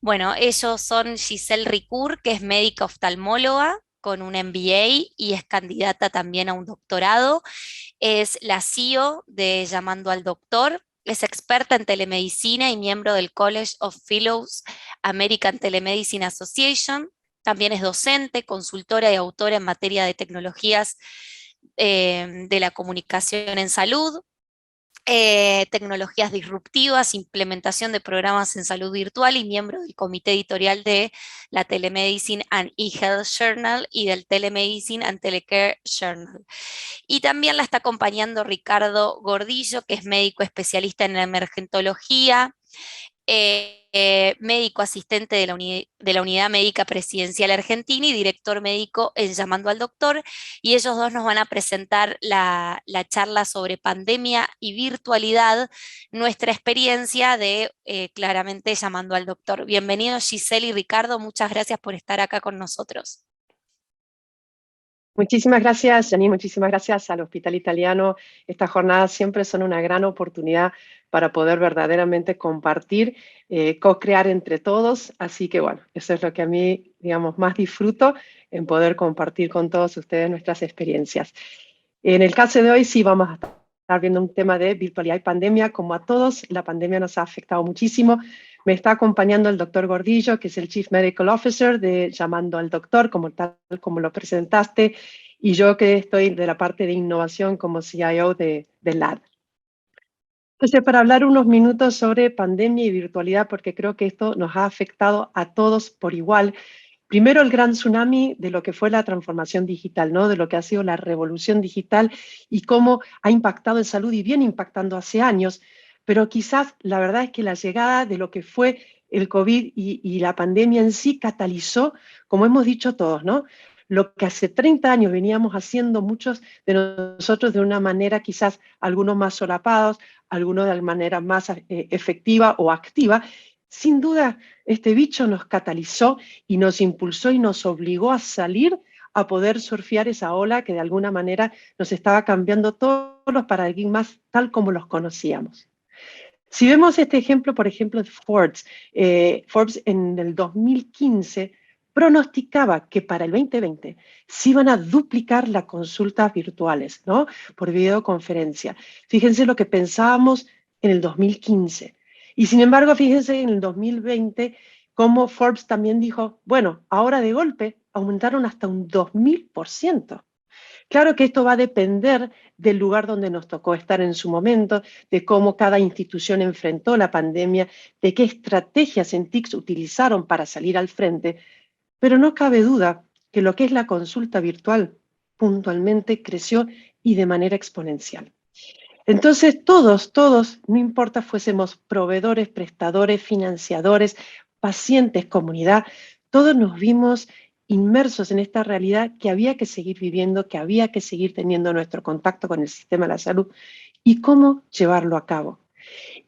Bueno, ellos son Giselle Ricur, que es médica oftalmóloga con un MBA y es candidata también a un doctorado. Es la CEO de Llamando al Doctor. Es experta en telemedicina y miembro del College of Fellows American Telemedicine Association. También es docente, consultora y autora en materia de tecnologías de la comunicación en salud, tecnologías disruptivas, implementación de programas en salud virtual y miembro del comité editorial de la Telemedicine and eHealth Journal y del Telemedicine and Telecare Journal. Y también la está acompañando Ricardo Gordillo, que es médico especialista en emergentología, médico asistente de de la Unidad Médica Presidencial Argentina y director médico en Llamando al Doctor. Y ellos dos nos van a presentar la charla sobre pandemia y virtualidad, nuestra experiencia de claramente Llamando al Doctor. Bienvenidos Giselle y Ricardo, muchas gracias por estar acá con nosotros. Muchísimas gracias, Janine, muchísimas gracias al Hospital Italiano. Estas jornadas siempre son una gran oportunidad para poder verdaderamente compartir, co-crear entre todos. Así que bueno, eso es lo que a mí, digamos, más disfruto, en poder compartir con todos ustedes nuestras experiencias. En el caso de hoy sí vamos a estar viendo un tema de virtualidad y pandemia. Como a todos, la pandemia nos ha afectado muchísimo. Me está acompañando el doctor Gordillo, que es el Chief Medical Officer de Llamando al Doctor, tal como lo presentaste, y yo que estoy de la parte de innovación como CIO de LAD. Entonces, para hablar unos minutos sobre pandemia y virtualidad, porque creo que esto nos ha afectado a todos por igual. Primero, el gran tsunami de lo que fue la transformación digital, ¿no? De lo que ha sido la revolución digital y cómo ha impactado en salud y viene impactando hace años, pero quizás la verdad es que la llegada de lo que fue el COVID y la pandemia en sí catalizó, como hemos dicho todos, ¿no? Lo que hace 30 años veníamos haciendo muchos de nosotros de una manera quizás algunos más solapados, algunos de manera más efectiva o activa. Sin duda, este bicho nos catalizó y nos impulsó y nos obligó a salir a poder surfear esa ola que de alguna manera nos estaba cambiando todos los paradigmas tal como los conocíamos. Si vemos este ejemplo, por ejemplo, de Forbes, Forbes en el 2015 pronosticaba que para el 2020 se iban a duplicar las consultas virtuales, ¿no? Por videoconferencia. Fíjense lo que pensábamos en el 2015. Y sin embargo, fíjense en el 2020 cómo Forbes también dijo, bueno, ahora de golpe aumentaron hasta un 2000%. Claro que esto va a depender del lugar donde nos tocó estar en su momento, de cómo cada institución enfrentó la pandemia, de qué estrategias en TICS utilizaron para salir al frente, pero no cabe duda que lo que es la consulta virtual puntualmente creció y de manera exponencial. Entonces, todos, no importa fuésemos proveedores, prestadores, financiadores, pacientes, comunidad, todos nos vimos inmersos en esta realidad que había que seguir viviendo, que había que seguir teniendo nuestro contacto con el sistema de la salud y cómo llevarlo a cabo.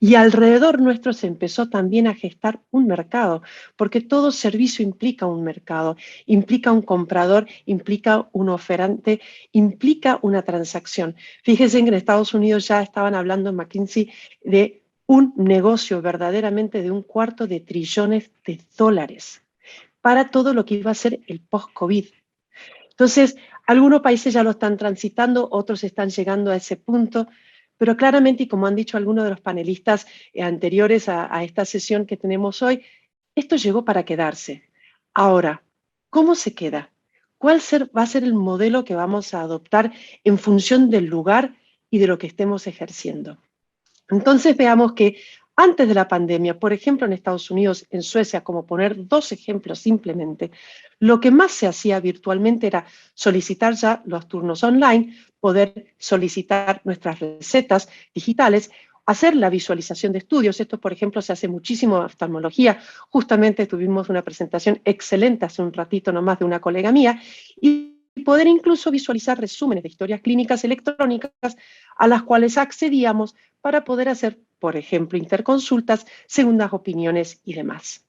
Y alrededor nuestro se empezó también a gestar un mercado, porque todo servicio implica un mercado, implica un comprador, implica un oferente, implica una transacción. Fíjense que en Estados Unidos ya estaban hablando en McKinsey de un negocio verdaderamente de $250 billones para todo lo que iba a ser el post-COVID. Entonces, algunos países ya lo están transitando, otros están llegando a ese punto, pero claramente, y como han dicho algunos de los panelistas anteriores a esta sesión que tenemos hoy, esto llegó para quedarse. Ahora, ¿cómo se queda? Va a ser el modelo que vamos a adoptar en función del lugar y de lo que estemos ejerciendo? Entonces veamos que antes de la pandemia, por ejemplo en Estados Unidos, en Suecia, como poner dos ejemplos simplemente, lo que más se hacía virtualmente era solicitar ya los turnos online, poder solicitar nuestras recetas digitales, hacer la visualización de estudios. Esto, por ejemplo, se hace muchísimo en oftalmología. Justamente tuvimos una presentación excelente hace un ratito nomás de una colega mía, y poder incluso visualizar resúmenes de historias clínicas electrónicas a las cuales accedíamos para poder hacer, por ejemplo, interconsultas, segundas opiniones y demás.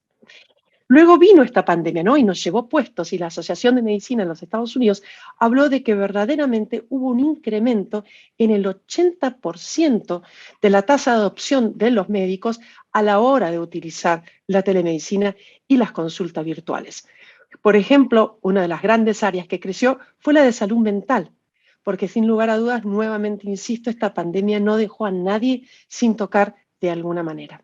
Luego vino esta pandemia, ¿no? Y nos llevó puestos, y la Asociación de Medicina en los Estados Unidos habló de que verdaderamente hubo un incremento en el 80% de la tasa de adopción de los médicos a la hora de utilizar la telemedicina y las consultas virtuales. Por ejemplo, una de las grandes áreas que creció fue la de salud mental, porque sin lugar a dudas, nuevamente insisto, esta pandemia no dejó a nadie sin tocar de alguna manera.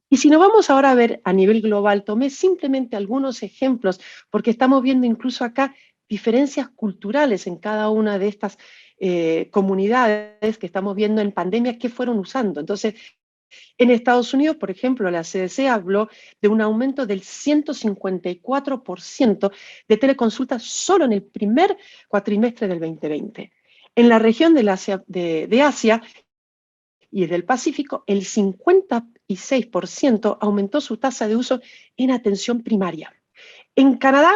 Y si nos vamos ahora a ver a nivel global, tomé simplemente algunos ejemplos, porque estamos viendo incluso acá diferencias culturales en cada una de estas comunidades que estamos viendo en pandemia que fueron usando. Entonces, en Estados Unidos, por ejemplo, la CDC habló de un aumento del 154% de teleconsultas solo en el primer cuatrimestre del 2020. En la región de Asia y del Pacífico, el 56% aumentó su tasa de uso en atención primaria. En Canadá,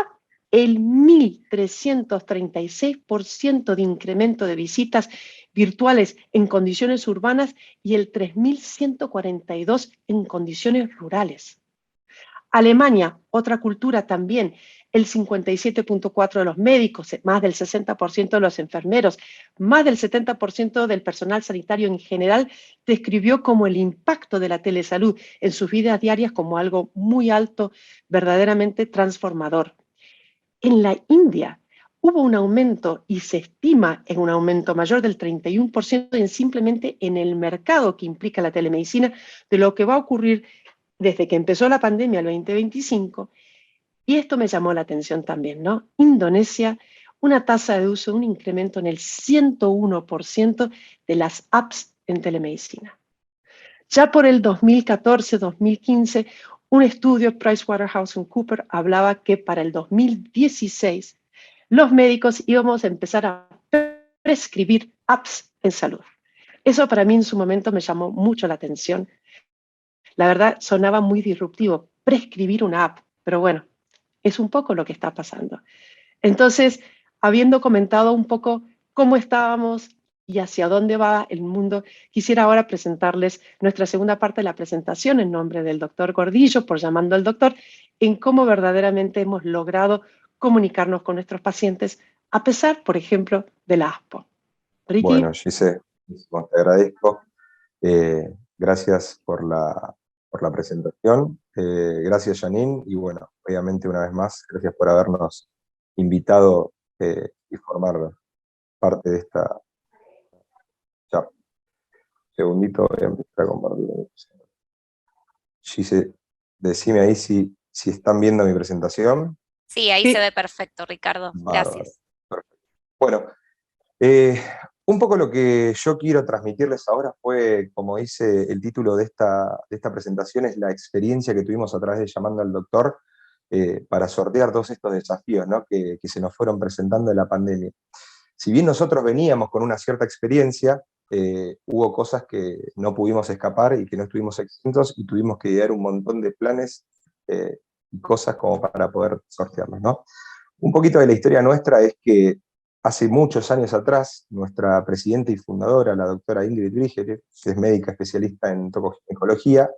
el 1.336% de incremento de visitas virtuales en condiciones urbanas y el 3.142 en condiciones rurales. Alemania, otra cultura también, el 57.4% de los médicos, más del 60% de los enfermeros, más del 70% del personal sanitario en general, describió como el impacto de la telesalud en sus vidas diarias como algo muy alto, verdaderamente transformador. En la India hubo un aumento y se estima en un aumento mayor del 31% en simplemente en el mercado que implica la telemedicina de lo que va a ocurrir desde que empezó la pandemia el 2025, y esto me llamó la atención también, ¿no? Indonesia, una tasa de uso, un incremento en el 101% de las apps en telemedicina. Ya por el 2014-2015, un estudio PricewaterhouseCoopers hablaba que para el 2016 los médicos íbamos a empezar a prescribir apps en salud. Eso para mí en su momento me llamó mucho la atención. La verdad, sonaba muy disruptivo, prescribir una app, pero bueno, es un poco lo que está pasando. Entonces, habiendo comentado un poco cómo estábamos y hacia dónde va el mundo, quisiera ahora presentarles nuestra segunda parte de la presentación en nombre del doctor Gordillo, por llamando al doctor, en cómo verdaderamente hemos logrado comunicarnos con nuestros pacientes, a pesar, por ejemplo, de la ASPO. Bueno, Ricky. Gise, te agradezco. Gracias por la presentación. Gracias, Janine. Y bueno, obviamente una vez más, gracias por habernos invitado y formar parte de esta charla. Segundito, voy a empezar a compartir. Gise, decime ahí si están viendo mi presentación. Sí, ahí Sí. se ve perfecto, Ricardo. Bárbaro. Gracias. Perfecto. Bueno, un poco lo que yo quiero transmitirles ahora fue, como dice el título de esta presentación, es la experiencia que tuvimos a través de Llamando al Doctor para sortear todos estos desafíos, ¿no?, que se nos fueron presentando en la pandemia. Si bien nosotros veníamos con una cierta experiencia, hubo cosas que no pudimos escapar y que no estuvimos exentos y tuvimos que idear un montón de planes y cosas como para poder sortearlos, ¿no? Un poquito de la historia nuestra es que hace muchos años atrás, nuestra presidenta y fundadora, la doctora Ingrid Grigere, que es médica especialista en tocoginecología,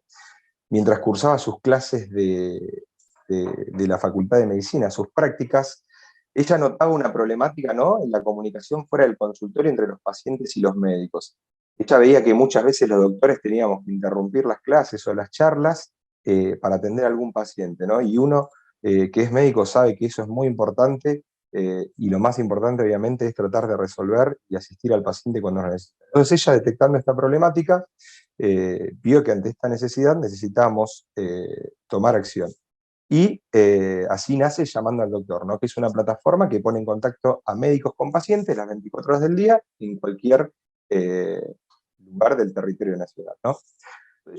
mientras cursaba sus clases de la Facultad de Medicina, sus prácticas, ella notaba una problemática, ¿no?, en la comunicación fuera del consultorio entre los pacientes y los médicos. Ella veía que muchas veces los doctores teníamos que interrumpir las clases o las charlas para atender a algún paciente, ¿no? Y uno que es médico sabe que eso es muy importante y lo más importante obviamente es tratar de resolver y asistir al paciente cuando lo necesita. Entonces ella, detectando esta problemática, vio que ante esta necesidad necesitábamos tomar acción. Y así nace Llamando al Doctor, ¿no?, que es una plataforma que pone en contacto a médicos con pacientes las 24 horas del día en cualquier lugar del territorio nacional, ¿no?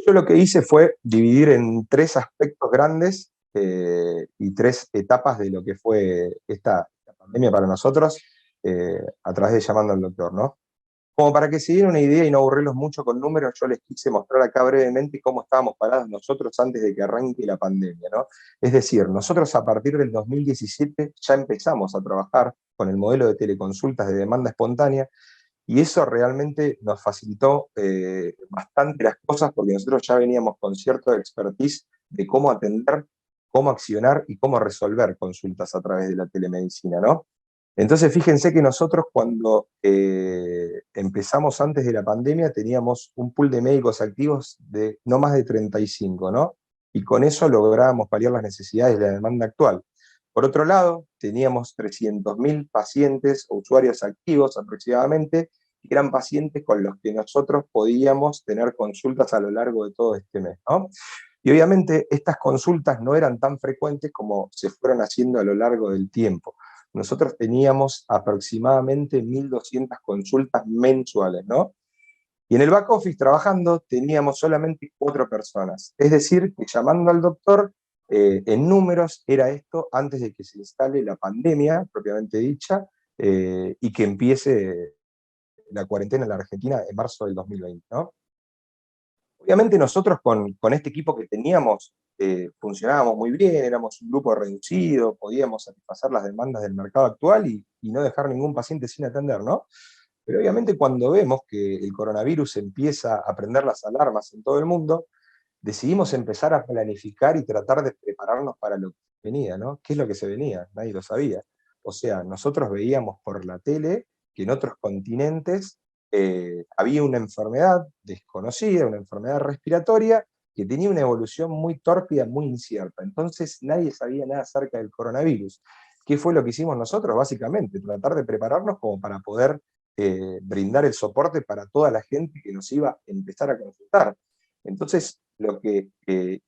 Yo lo que hice fue dividir en tres aspectos grandes y tres etapas de lo que fue esta pandemia para nosotros a través de Llamando al Doctor, ¿no? Como para que se dieran una idea y no aburrirlos mucho con números, yo les quise mostrar acá brevemente cómo estábamos parados nosotros antes de que arranque la pandemia, ¿no? Es decir, nosotros a partir del 2017 ya empezamos a trabajar con el modelo de teleconsultas de demanda espontánea, y eso realmente nos facilitó bastante las cosas porque nosotros ya veníamos con cierto expertise de cómo atender cómo accionar y cómo resolver consultas a través de la telemedicina, ¿no? Entonces, fíjense que nosotros cuando empezamos antes de la pandemia teníamos un pool de médicos activos de no más de 35, ¿no? Y con eso lográbamos paliar las necesidades de la demanda actual. Por otro lado, teníamos 300.000 pacientes o usuarios activos aproximadamente, que eran pacientes con los que nosotros podíamos tener consultas a lo largo de todo este mes, ¿no? Y obviamente estas consultas no eran tan frecuentes como se fueron haciendo a lo largo del tiempo. Nosotros teníamos aproximadamente 1.200 consultas mensuales, ¿no? Y en el back office trabajando teníamos solamente 4 personas. Es decir, que llamando al doctor, en números era esto antes de que se instale la pandemia, propiamente dicha, y que empiece la cuarentena en la Argentina en marzo del 2020, ¿no? Obviamente nosotros con este equipo que teníamos funcionábamos muy bien, éramos un grupo reducido, podíamos satisfacer las demandas del mercado actual y no dejar ningún paciente sin atender, ¿no? Pero obviamente cuando vemos que el coronavirus empieza a prender las alarmas en todo el mundo, decidimos empezar a planificar y tratar de prepararnos para lo que venía, ¿no? ¿Qué es lo que se venía? Nadie lo sabía. O sea, nosotros veíamos por la tele que en otros continentes había una enfermedad desconocida, una enfermedad respiratoria, que tenía una evolución muy tórpida, muy incierta. Entonces nadie sabía nada acerca del coronavirus. ¿Qué fue lo que hicimos nosotros? Básicamente, tratar de prepararnos como para poder brindar el soporte para toda la gente que nos iba a empezar a consultar. Entonces, lo que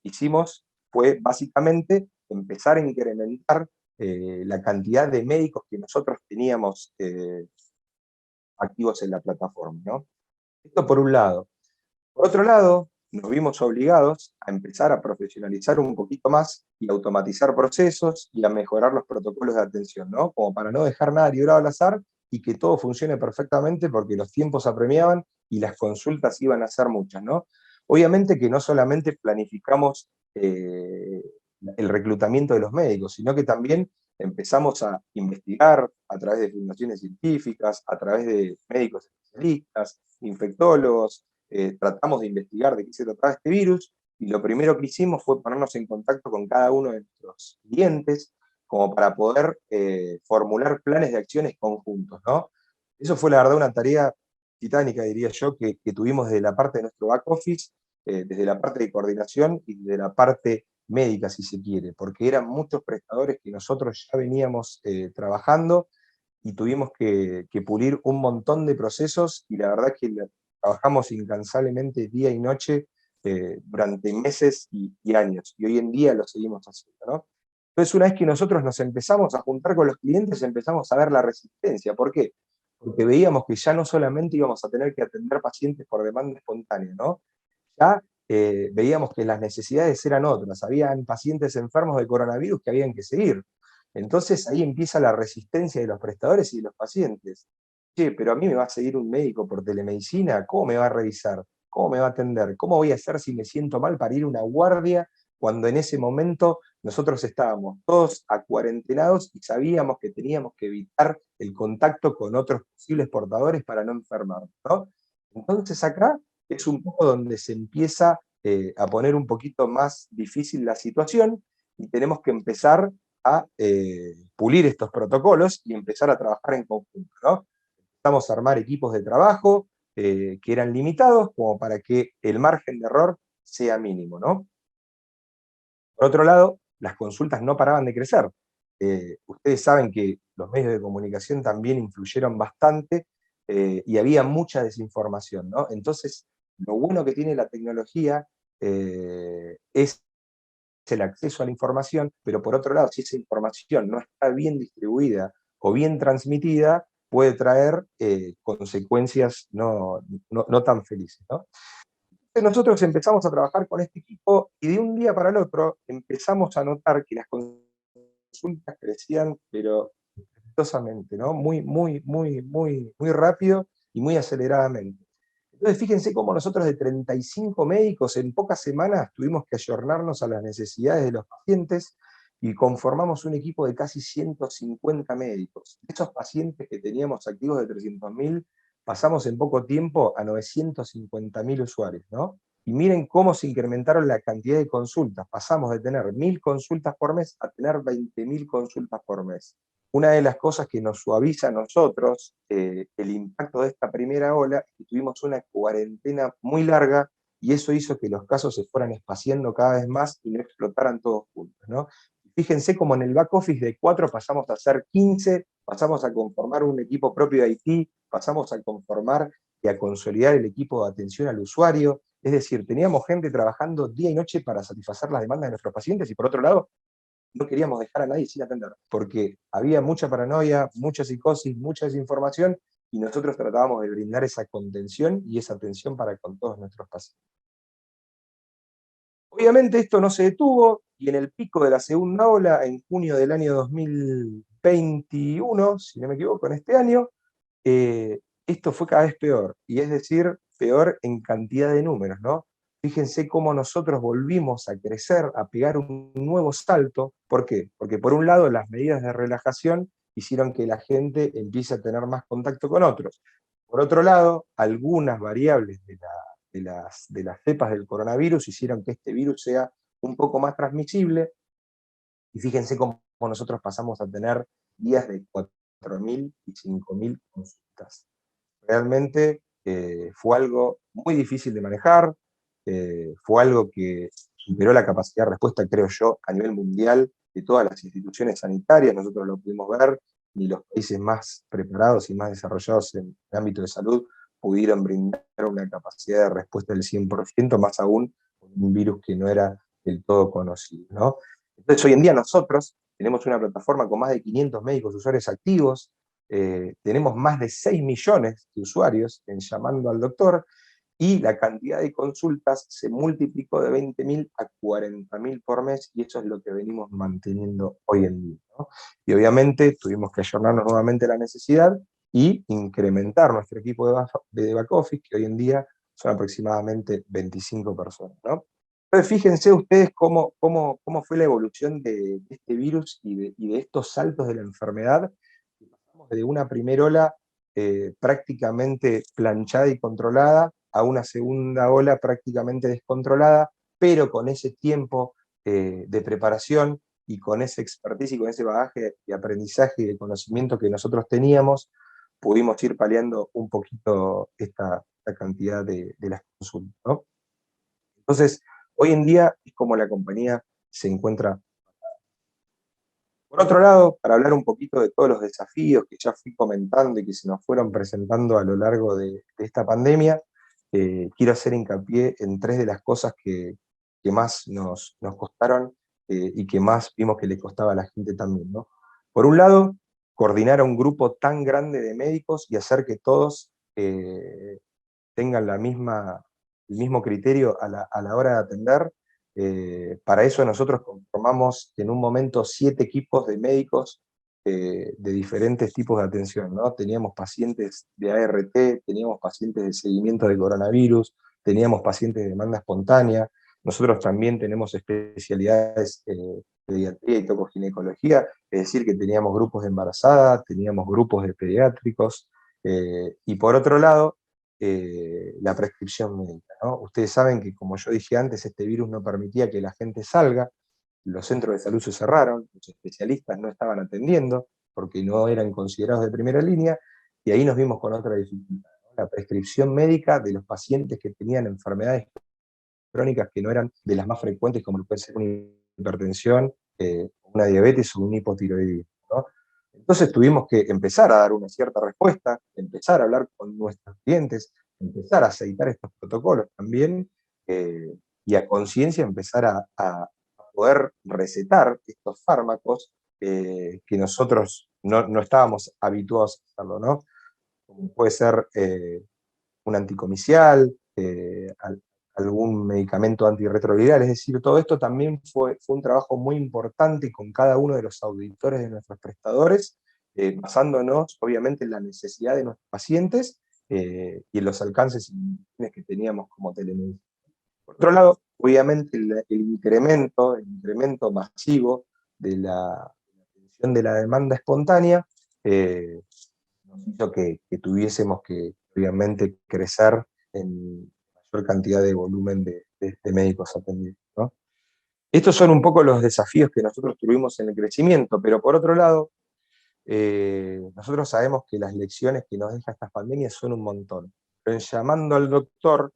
hicimos fue básicamente empezar a incrementar la cantidad de médicos que nosotros teníamos activos en la plataforma, ¿no? Esto por un lado. Por otro lado, nos vimos obligados a empezar a profesionalizar un poquito más y automatizar procesos y a mejorar los protocolos de atención, ¿no? Como para no dejar nada librado al azar y que todo funcione perfectamente porque los tiempos apremiaban y las consultas iban a ser muchas, ¿no? Obviamente que no solamente planificamos el reclutamiento de los médicos, sino que también empezamos a investigar a través de fundaciones científicas, a través de médicos especialistas, infectólogos, tratamos de investigar de qué se trataba este virus, y lo primero que hicimos fue ponernos en contacto con cada uno de nuestros clientes, como para poder formular planes de acciones conjuntos, ¿no? Eso fue la verdad una tarea titánica, diría yo, que tuvimos desde la parte de nuestro back office, desde la parte de coordinación y desde la parte médica, si se quiere, porque eran muchos prestadores que nosotros ya veníamos trabajando y tuvimos que pulir un montón de procesos y la verdad que trabajamos incansablemente día y noche durante meses y años, y hoy en día lo seguimos haciendo, ¿no? Entonces, una vez que nosotros nos empezamos a juntar con los clientes, empezamos a ver la resistencia. ¿Por qué? Porque veíamos que ya no solamente íbamos a tener que atender pacientes por demanda espontánea, ¿no? Ya veíamos que las necesidades eran otras, habían pacientes enfermos de coronavirus que habían que seguir. Entonces ahí empieza la resistencia de los prestadores y de los pacientes. Che, pero a mí me va a seguir un médico por telemedicina, ¿cómo me va a revisar? ¿Cómo me va a atender? ¿Cómo voy a hacer si me siento mal para ir a una guardia cuando en ese momento nosotros estábamos todos acuarentenados y sabíamos que teníamos que evitar el contacto con otros posibles portadores para no enfermarnos, ¿no? Entonces acá es un poco donde se empieza a poner un poquito más difícil la situación y tenemos que empezar a pulir estos protocolos y empezar a trabajar en conjunto, ¿no? Empezamos a armar equipos de trabajo que eran limitados como para que el margen de error sea mínimo, ¿no? Por otro lado, las consultas no paraban de crecer. Ustedes saben que los medios de comunicación también influyeron bastante y había mucha desinformación, ¿no? Entonces, lo bueno que tiene la tecnología es el acceso a la información, pero por otro lado, si esa información no está bien distribuida o bien transmitida, puede traer consecuencias no tan felices, ¿no? Entonces nosotros empezamos a trabajar con este equipo y de un día para el otro empezamos a notar que las consultas crecían, pero estrepitosamente, ¿no? Muy rápido y muy aceleradamente. Entonces, fíjense cómo nosotros de 35 médicos en pocas semanas tuvimos que ayornarnos a las necesidades de los pacientes y conformamos un equipo de casi 150 médicos. De esos pacientes que teníamos activos de 300.000, pasamos en poco tiempo a 950.000 usuarios, ¿no? y miren cómo se incrementaron la cantidad de consultas. Pasamos de tener 1000 consultas por mes a tener 20.000 consultas por mes. Una de las cosas que nos suaviza a nosotros el impacto de esta primera ola es que tuvimos una cuarentena muy larga y eso hizo que los casos se fueran espaciando cada vez más y no explotaran todos juntos, ¿no? Fíjense cómo en el back office de 4 pasamos a ser 15, pasamos a conformar un equipo propio de IT, pasamos a conformar y a consolidar el equipo de atención al usuario. Es decir, teníamos gente trabajando día y noche para satisfacer las demandas de nuestros pacientes y por otro lado, no queríamos dejar a nadie sin atender, porque había mucha paranoia, mucha psicosis, mucha desinformación, y nosotros tratábamos de brindar esa contención y esa atención para con todos nuestros pacientes. Obviamente esto no se detuvo, y en el pico de la segunda ola, en junio del año 2021, si no me equivoco, en este año, esto fue cada vez peor, y es decir, peor en cantidad de números, ¿no? Fíjense cómo nosotros volvimos a crecer, a pegar un nuevo salto. ¿Por qué? Porque por un lado las medidas de relajación hicieron que la gente empiece a tener más contacto con otros. Por otro lado, algunas variables de las cepas del coronavirus hicieron que este virus sea un poco más transmisible, y fíjense cómo nosotros pasamos a tener días de 4.000 y 5.000 consultas. Realmente fue algo muy difícil de manejar, fue algo que superó la capacidad de respuesta, creo yo, a nivel mundial de todas las instituciones sanitarias. Nosotros lo pudimos ver, ni los países más preparados y más desarrollados en el ámbito de salud pudieron brindar una capacidad de respuesta del 100%, más aún con un virus que no era del todo conocido, ¿no? Entonces, hoy en día nosotros tenemos una plataforma con más de 500 médicos usuarios activos, tenemos más de 6 millones de usuarios en Llamando al Doctor, y la cantidad de consultas se multiplicó de 20.000 a 40.000 por mes, y eso es lo que venimos manteniendo hoy en día, ¿no? Y obviamente tuvimos que ayornarnos nuevamente a la necesidad y incrementar nuestro equipo de back office, que hoy en día son aproximadamente 25 personas, ¿no? Entonces fíjense ustedes cómo fue la evolución de este virus y de estos saltos de la enfermedad. Pasamos de una primera ola prácticamente planchada y controlada a una segunda ola prácticamente descontrolada, pero con ese tiempo de preparación y con ese expertise y con ese bagaje de aprendizaje y de conocimiento que nosotros teníamos, pudimos ir paliando un poquito esta cantidad de las consultas, ¿no? Entonces, hoy en día es como la compañía se encuentra. Por otro lado, para hablar un poquito de todos los desafíos que ya fui comentando y que se nos fueron presentando a lo largo de esta pandemia, quiero hacer hincapié en 3 de las cosas que más nos costaron y que más vimos que le costaba a la gente también, ¿no? Por un lado, coordinar a un grupo tan grande de médicos y hacer que todos tengan el mismo criterio a la hora de atender. Para eso nosotros conformamos en un momento 7 equipos de médicos de diferentes tipos de atención, ¿no? Teníamos pacientes de ART, teníamos pacientes de seguimiento de coronavirus, teníamos pacientes de demanda espontánea. Nosotros también tenemos especialidades pediatría y tocoginecología, es decir, que teníamos grupos de embarazadas, teníamos grupos de pediátricos, y por otro lado, la prescripción médica, ¿no? Ustedes saben que, como yo dije antes, este virus no permitía que la gente salga, los centros de salud se cerraron, los especialistas no estaban atendiendo porque no eran considerados de primera línea, y ahí nos vimos con otra dificultad, ¿no? La prescripción médica de los pacientes que tenían enfermedades crónicas que no eran de las más frecuentes, como puede ser una hipertensión, una diabetes o un hipotiroidismo, ¿no? Entonces tuvimos que empezar a dar una cierta respuesta, empezar a hablar con nuestros clientes, empezar a aceitar estos protocolos también, y a conciencia empezar a poder recetar estos fármacos que nosotros no estábamos habituados a hacerlo, ¿no? Como puede ser un anticomicial, algún medicamento antirretroviral. Es decir, todo esto también fue un trabajo muy importante con cada uno de los auditores de nuestros prestadores, basándonos obviamente en la necesidad de nuestros pacientes y en los alcances que teníamos como telemedicina. Por otro lado, obviamente el incremento masivo de la atención de la demanda espontánea nos hizo que tuviésemos que obviamente crecer en mayor cantidad de volumen de médicos atendidos, ¿no? Estos son un poco los desafíos que nosotros tuvimos en el crecimiento, pero por otro lado, nosotros sabemos que las lecciones que nos deja estas pandemias son un montón. Pero en llamando al doctor,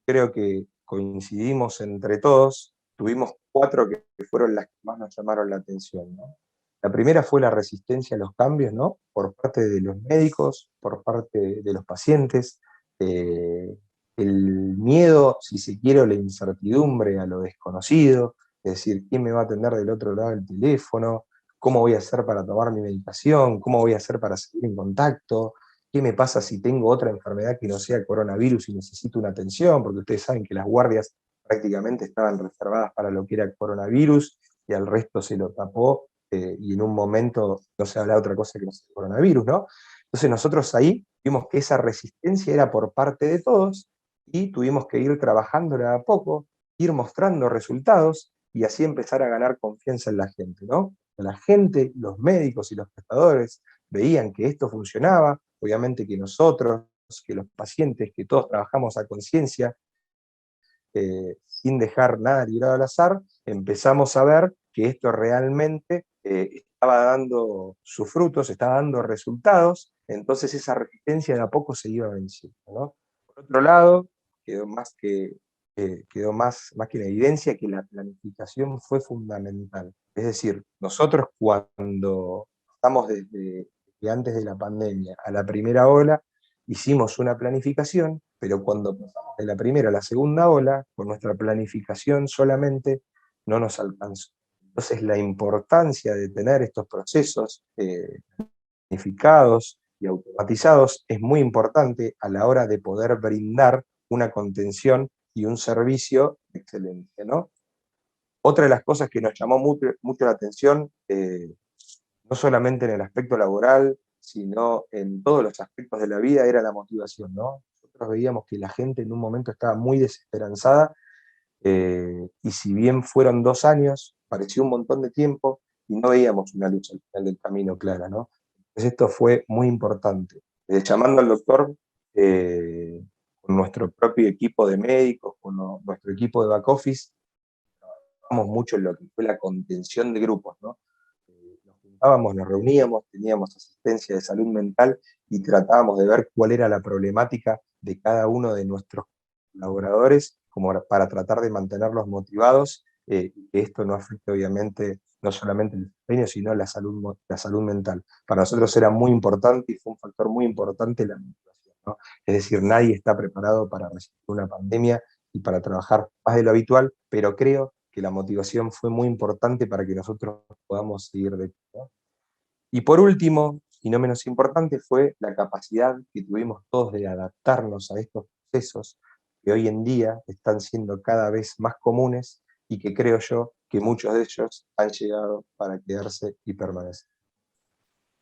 creo que coincidimos entre todos, tuvimos 4 que fueron las que más nos llamaron la atención, ¿no? La primera fue la resistencia a los cambios, ¿no? Por parte de los médicos, por parte de los pacientes, eh, el miedo, si se quiere, o la incertidumbre a lo desconocido, es decir, ¿quién me va a atender del otro lado del teléfono? ¿Cómo voy a hacer para tomar mi medicación? ¿Cómo voy a hacer para seguir en contacto? ¿Qué me pasa si tengo otra enfermedad que no sea el coronavirus y necesito una atención? Porque ustedes saben que las guardias prácticamente estaban reservadas para lo que era el coronavirus y al resto se lo tapó, y en un momento no se hablaba de otra cosa que no sea el coronavirus, ¿no? Entonces nosotros ahí vimos que esa resistencia era por parte de todos y tuvimos que ir trabajándola a poco, ir mostrando resultados y así empezar a ganar confianza en la gente, ¿no? La gente, los médicos y los prestadores veían que esto funcionaba, obviamente que nosotros, que los pacientes, que todos trabajamos a conciencia, sin dejar nada librado al azar, empezamos a ver que esto realmente estaba dando sus frutos, estaba dando resultados, entonces esa resistencia de a poco se iba venciendo, ¿no? Por otro lado, quedó más que en evidencia que la planificación fue fundamental. Es decir, nosotros cuando estamos desde antes de la pandemia a la primera ola, hicimos una planificación, pero cuando pasamos de la primera a la segunda ola, con nuestra planificación solamente no nos alcanzó. Entonces la importancia de tener estos procesos planificados y automatizados es muy importante a la hora de poder brindar una contención y un servicio excelente, ¿no? Otra de las cosas que nos llamó mucho la atención, no solamente en el aspecto laboral, sino en todos los aspectos de la vida, era la motivación, ¿no? Nosotros veíamos que la gente en un momento estaba muy desesperanzada, y si bien fueron 2 años, pareció un montón de tiempo y no veíamos una luz al final del camino clara, ¿no? Entonces esto fue muy importante. Llamando al doctor, con nuestro propio equipo de médicos, con nuestro equipo de back office, trabajamos mucho en lo que fue la contención de grupos, ¿no? Nos juntábamos, nos reuníamos, teníamos asistencia de salud mental y tratábamos de ver cuál era la problemática de cada uno de nuestros colaboradores, como para tratar de mantenerlos motivados, y que esto no afecte obviamente no solamente el desempeño, sino la salud mental. Para nosotros era muy importante y fue un factor muy importante la motivación, ¿no? Es decir, nadie está preparado para resistir una pandemia y para trabajar más de lo habitual, pero creo que la motivación fue muy importante para que nosotros podamos seguir de pie, ¿no? Y por último, y no menos importante, fue la capacidad que tuvimos todos de adaptarnos a estos procesos que hoy en día están siendo cada vez más comunes y que creo yo que muchos de ellos han llegado para quedarse y permanecer.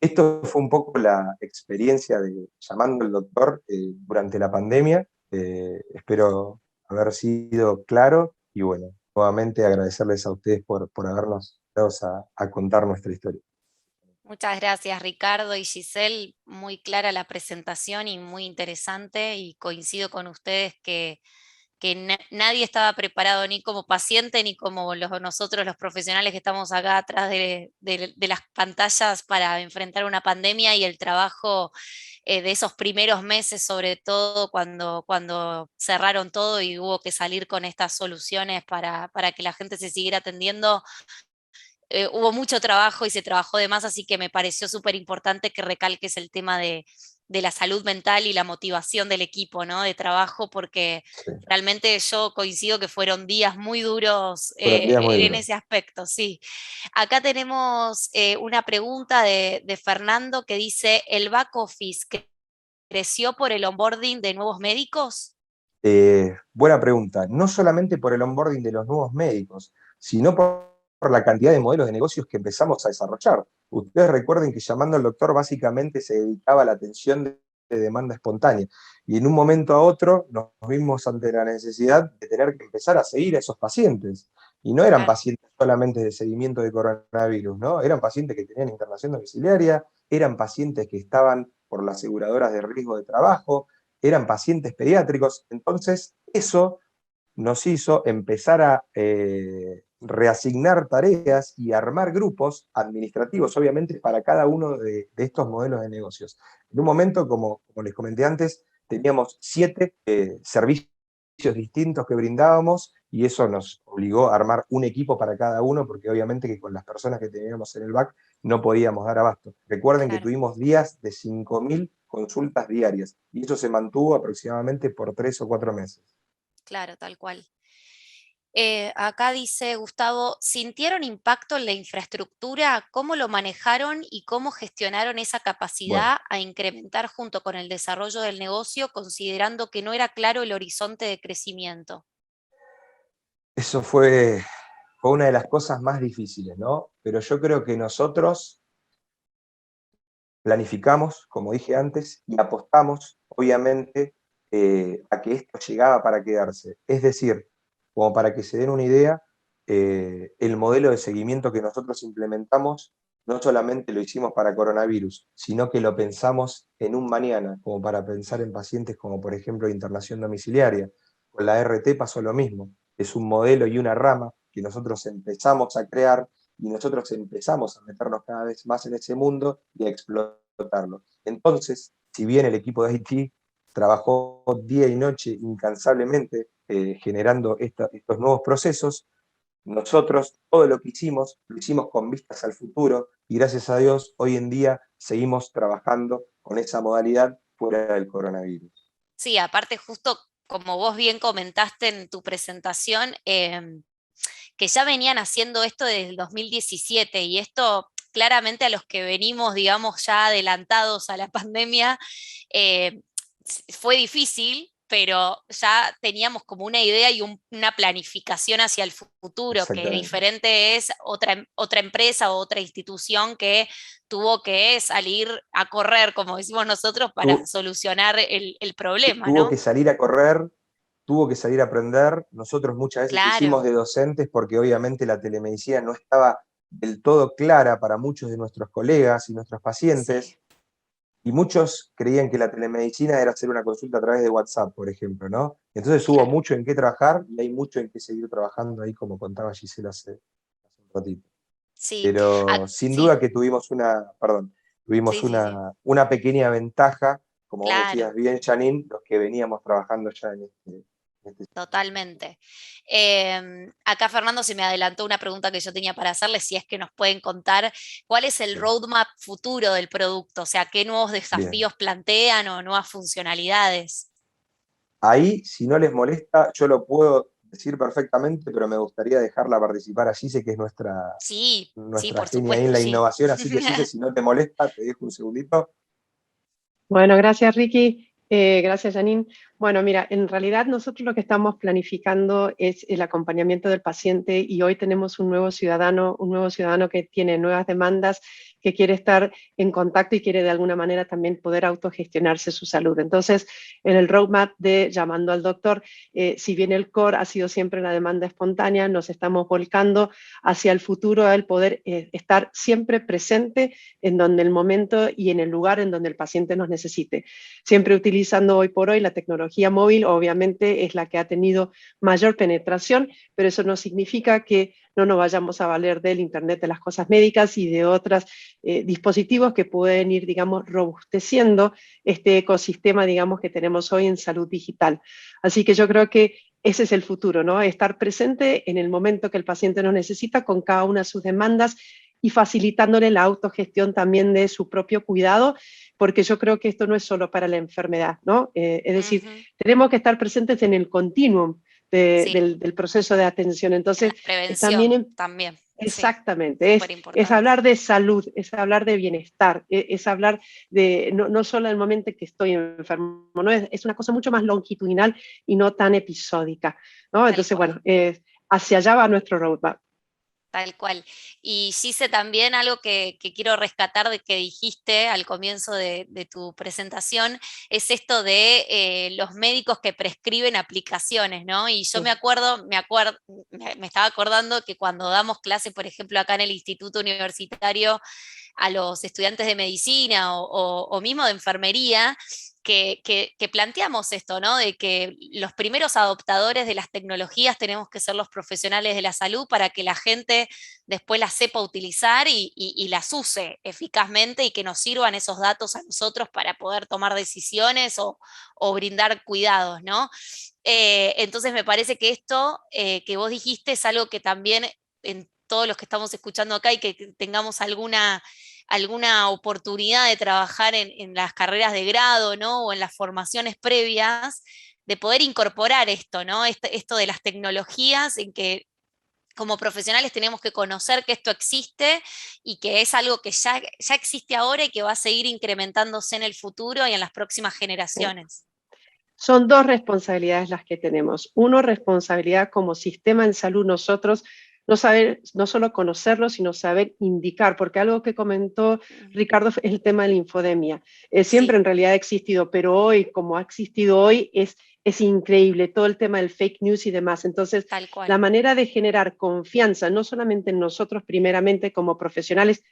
Esto fue un poco la experiencia de llamando al doctor durante la pandemia. Espero haber sido claro y bueno, nuevamente agradecerles a ustedes por habernos dado a contar nuestra historia. Muchas gracias, Ricardo y Giselle. Muy clara la presentación y muy interesante, y coincido con ustedes que nadie estaba preparado ni como paciente ni como nosotros los profesionales que estamos acá atrás de las pantallas para enfrentar una pandemia, y el trabajo de esos primeros meses, sobre todo cuando cerraron todo y hubo que salir con estas soluciones para que la gente se siguiera atendiendo. Hubo mucho trabajo y se trabajó de más, así que me pareció súper importante que recalques el tema de la salud mental y la motivación del equipo, ¿no? De trabajo, porque Sí, realmente yo coincido que fueron días muy duros fueron días muy en duros. ese aspecto, sí. Acá tenemos una pregunta de Fernando que dice: ¿el back office creció por el onboarding de nuevos médicos? Buena pregunta. No solamente por el onboarding de los nuevos médicos, sino por la cantidad de modelos de negocios que empezamos a desarrollar. Ustedes recuerden que llamando al doctor básicamente se dedicaba a la atención de demanda espontánea. Y en un momento a otro nos vimos ante la necesidad de tener que empezar a seguir a esos pacientes. Y no eran Claro. pacientes solamente de seguimiento de coronavirus, ¿no? Eran pacientes que tenían internación domiciliaria, eran pacientes que estaban por las aseguradoras de riesgo de trabajo, eran pacientes pediátricos. Entonces, eso nos hizo empezar a reasignar tareas y armar grupos administrativos, obviamente, para cada uno de estos modelos de negocios. En un momento, como les comenté antes, teníamos 7 servicios distintos que brindábamos, y eso nos obligó a armar un equipo para cada uno, porque obviamente que con las personas que teníamos en el back no podíamos dar abasto. Recuerden que Claro, tuvimos días de 5.000 consultas diarias, y eso se mantuvo aproximadamente por 3 o 4 meses. claro, tal cual. Acá dice Gustavo, ¿sintieron impacto en la infraestructura? ¿Cómo lo manejaron y cómo gestionaron esa Bueno, capacidad a incrementar junto con el desarrollo del negocio, considerando que no era claro el horizonte de crecimiento? eso fue una de las cosas más difíciles, ¿no? Pero yo creo que nosotros planificamos, como dije antes, y apostamos, obviamente, a que esto llegaba para quedarse. Es decir, como para que se den una idea, el modelo de seguimiento que nosotros implementamos no solamente lo hicimos para coronavirus, sino que lo pensamos en un mañana, como para pensar en pacientes como por ejemplo internación domiciliaria. Con la RT pasó lo mismo. Es un modelo y una rama que nosotros empezamos a crear, y nosotros empezamos a meternos cada vez más en ese mundo y a explotarlo. Entonces, si bien el equipo de IT trabajó día y noche incansablemente generando estos nuevos procesos, nosotros todo lo que hicimos, lo hicimos con vistas al futuro, y gracias a Dios hoy en día seguimos trabajando con esa modalidad fuera del coronavirus. Sí, aparte justo como vos bien comentaste en tu presentación, que ya venían haciendo esto desde el 2017 y esto claramente a los que venimos, digamos, ya adelantados a la pandemia, eh, fue difícil, pero ya teníamos como una idea y una planificación hacia el futuro, que Exactamente. diferente es otra empresa o otra institución que tuvo que salir a correr, como decimos nosotros, para Tu, solucionar el problema, tuvo ¿no? que salir a correr, tuvo que salir a aprender. Nosotros muchas veces hicimos Claro, de docentes porque obviamente la telemedicina no estaba del todo clara para muchos de nuestros colegas y nuestros sí. pacientes, y muchos creían que la telemedicina era hacer una consulta a través de WhatsApp, por ejemplo, ¿no? Entonces hubo Claro, mucho en qué trabajar, y hay mucho en qué seguir trabajando ahí, como contaba Gisela hace un ratito. sí, Pero sin sí, duda que tuvimos sí, sí, sí, una pequeña ventaja, como vos claro, decías bien, Janine, los que veníamos trabajando ya en este totalmente. Acá Fernando se me adelantó una pregunta que yo tenía para hacerle, si es que nos pueden contar cuál es el bien. roadmap futuro del producto, o sea, qué nuevos Bien. desafíos plantean o nuevas funcionalidades. Ahí, si no les molesta, yo lo puedo decir perfectamente, pero me gustaría dejarla participar allí. Sé que es Sí, sí, nuestra por genia ahí en supuesto, la sí. innovación, así que Gise, si no te molesta, te dejo un segundito. Bueno, gracias Ricky, gracias Janine. Bueno, mira, en realidad nosotros lo que estamos planificando es el acompañamiento del paciente, y hoy tenemos un nuevo ciudadano que tiene nuevas demandas, que quiere estar en contacto y quiere de alguna manera también poder autogestionarse su salud. Entonces, en el roadmap de Llamando al Doctor, si bien el core ha sido siempre una demanda espontánea, nos estamos volcando hacia el futuro el poder estar siempre presente en donde el momento y en el lugar en donde el paciente nos necesite. Siempre utilizando hoy por hoy la tecnología móvil, obviamente es la que ha tenido mayor penetración, pero eso no significa que no nos vayamos a valer del Internet de las cosas médicas y de otros dispositivos que pueden ir, digamos, robusteciendo este ecosistema, digamos, que tenemos hoy en salud digital. Así que yo creo que ese es el futuro, ¿no? Estar presente en el momento que el paciente nos necesita con cada una de sus demandas, y facilitándole la autogestión también de su propio cuidado, porque yo creo que esto no es solo para la enfermedad, ¿no? Es decir, Ujú, tenemos que estar presentes en el continuum sí, del proceso de atención. en la Entonces, también prevención también, sí, exactamente, súper es importante. hablar de salud, es hablar de bienestar, es hablar de no solo del momento que estoy enfermo, ¿no? Es una cosa mucho más longitudinal y no tan episódica, ¿no? Tal Entonces, cual. bueno, hacia allá va nuestro roadmap. Tal cual. Y Gise, también algo que quiero rescatar de que dijiste al comienzo de tu presentación es esto de los médicos que prescriben aplicaciones, ¿no? Y yo Sí. me estaba acordando que cuando damos clase, por ejemplo, acá en el Instituto Universitario, a los estudiantes de medicina o mismo de enfermería, que planteamos esto, ¿no? De que los primeros adoptadores de las tecnologías tenemos que ser los profesionales de la salud para que la gente después las sepa utilizar y las use eficazmente y que nos sirvan esos datos a nosotros para poder tomar decisiones o brindar cuidados, ¿no? Entonces me parece que esto que vos dijiste es algo que también en todos los que estamos escuchando acá y que tengamos alguna oportunidad de trabajar en las carreras de grado, ¿no? O en las formaciones previas, de poder incorporar esto, ¿no? Esto de las tecnologías, en que como profesionales tenemos que conocer que esto existe y que es algo que ya existe ahora y que va a seguir incrementándose en el futuro y en las próximas generaciones. Son dos responsabilidades las que tenemos. Uno, responsabilidad como sistema en salud nosotros, no solo conocerlo, sino saber indicar, porque algo que comentó Ricardo es el tema de la infodemia. Siempre Sí. en realidad ha existido, pero hoy, como ha existido hoy, es increíble todo el tema del fake news y demás. Entonces, Tal cual. la manera de generar confianza, no solamente en nosotros primeramente como profesionales,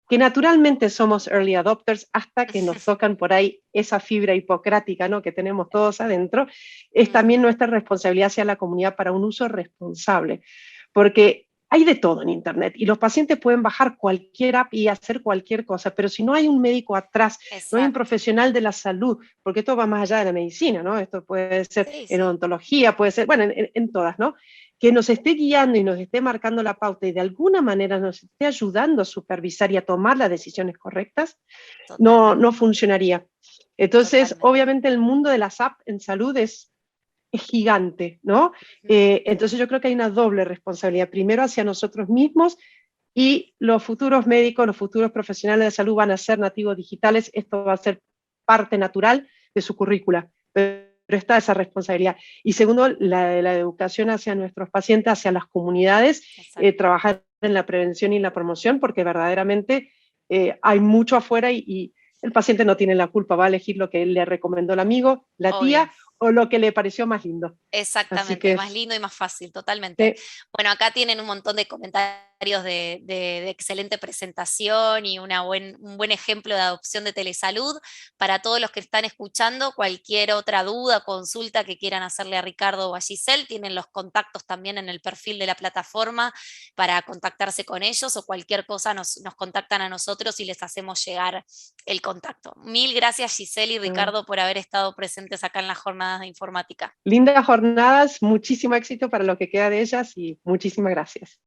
que naturalmente somos early adopters hasta que nos tocan por ahí esa fibra hipocrática, ¿no?, que tenemos todos adentro, es también nuestra responsabilidad hacia la comunidad para un uso responsable, porque hay de todo en Internet y los pacientes pueden bajar cualquier app y hacer cualquier cosa, pero si no hay un médico atrás, no hay un Exacto. profesional de la salud, porque esto va más allá de la medicina, ¿no? Esto puede ser Sí, en sí. odontología, puede ser, bueno, en todas, ¿no? Que nos esté guiando y nos esté marcando la pauta y de alguna manera nos esté ayudando a supervisar y a tomar las decisiones correctas, no funcionaría. Entonces, Totalmente. obviamente el mundo de las apps en salud es gigante, ¿no? Entonces yo creo que hay una doble responsabilidad, primero hacia nosotros mismos y los futuros médicos, los futuros profesionales de salud van a ser nativos digitales, esto va a ser parte natural de su currícula, pero está esa responsabilidad. Y segundo, la educación hacia nuestros pacientes, hacia las comunidades, trabajar en la prevención y la promoción, porque verdaderamente hay mucho afuera y el paciente no tiene la culpa, va a elegir lo que le recomendó el amigo, la Obvio. tía, o lo que le pareció más lindo. Exactamente, más lindo y más fácil, totalmente. Bueno, acá tienen un montón de comentarios de excelente presentación y un buen ejemplo de adopción de telesalud. Para todos los que están escuchando, cualquier otra duda, consulta que quieran hacerle a Ricardo o a Giselle, tienen los contactos también en el perfil de la plataforma para contactarse con ellos, o cualquier cosa nos contactan a nosotros y les hacemos llegar el contacto. Mil gracias, Giselle y Ricardo, por haber estado presentes acá en las jornadas de informática. Lindas jornadas, muchísimo éxito para lo que queda de ellas y muchísimas gracias.